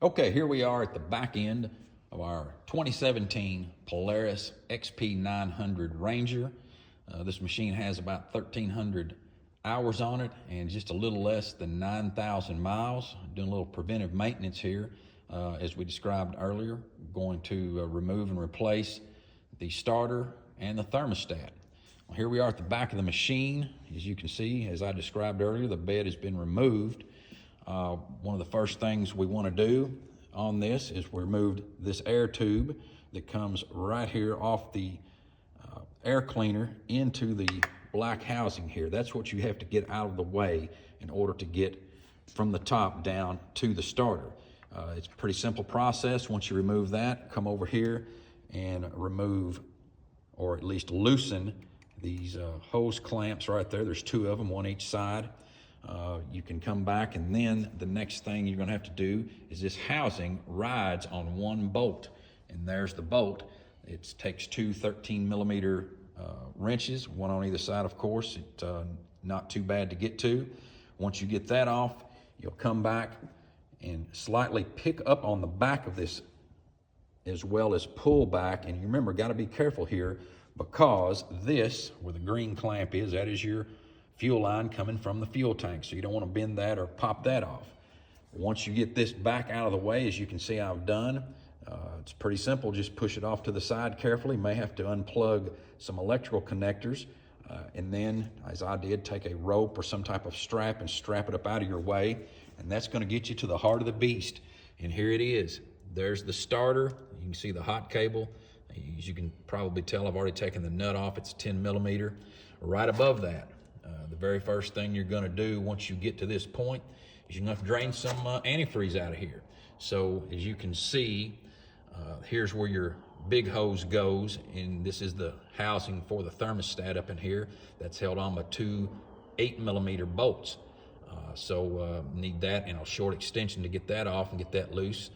Okay, here we are at the back end of our 2017 Polaris XP900 Ranger. This machine has about 1,300 hours on it and just a little less than 9,000 miles. Doing a little preventive maintenance here. As we described earlier, going to remove and replace the starter and the thermostat. Well, here we are at the back of the machine. As you can see, as I described earlier, the bed has been removed. One of the first things we want to do on this is we remove this air tube that comes right here off the air cleaner into the black housing here. That's what you have to get out of the way in order to get from the top down to the starter. It's a pretty simple process. Once you remove that, come over here and remove, or at least loosen, these hose clamps right there. There's two of them, one each side. You can come back, and then the next thing you're gonna have to do is this housing rides on one bolt, and there's the bolt. It takes two 13mm wrenches, one on either side, of course. It's not too bad to get to. Once you get that off, you'll come back and slightly pick up on the back of this as well as pull back. And you remember, got to be careful here, because this, where the green clamp is, that is your fuel line coming from the fuel tank. So you don't want to bend that or pop that off. Once you get this back out of the way, as you can see I've done, it's pretty simple. Just push it off to the side carefully. May have to unplug some electrical connectors. And then, as I did, take a rope or some type of strap and strap it up out of your way. And that's going to get you to the heart of the beast. And here it is. There's the starter. You can see the hot cable. As you can probably tell, I've already taken the nut off. It's 10mm. Right above that, the very first thing you're going to do once you get to this point is you're going to drain some antifreeze out of here. So as you can see, here's where your big hose goes, and this is the housing for the thermostat up in here. That's held on by two 8mm bolts. Need that and a short extension to get that off and get that loose.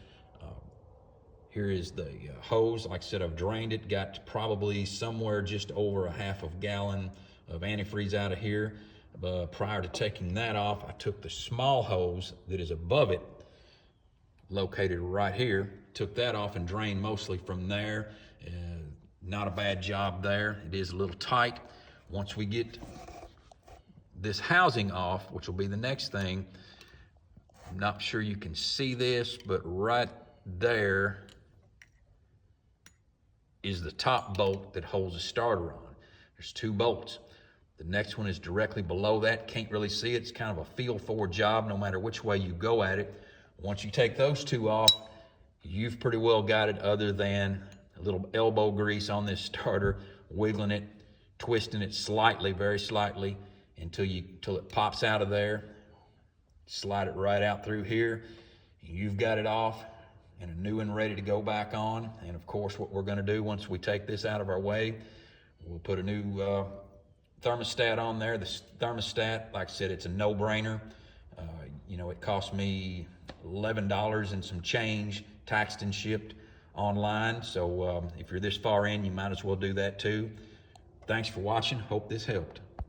Here is the hose. Like I said, I've drained it, got probably somewhere just over a half a gallon of antifreeze out of here. Prior to taking that off, I took the small hose that is above it, located right here, took that off and drained mostly from there. Not a bad job there. It is a little tight. Once we get this housing off, which will be the next thing, I'm not sure you can see this, but right there is the top bolt that holds the starter on. There's two bolts. The next one is directly below that. Can't really see it. It's kind of a feel-for job no matter which way you go at it. Once you take those two off, you've pretty well got it, other than a little elbow grease on this starter, wiggling it, twisting it slightly, very slightly, until it pops out of there. Slide it right out through here. You've got it off and a new one ready to go back on. And of course, what we're going to do once we take this out of our way, we'll put a new thermostat on there. The thermostat, like I said, it's a no-brainer. It cost me $11 and some change, taxed and shipped online. So if you're this far in, you might as well do that too. Thanks for watching. Hope this helped.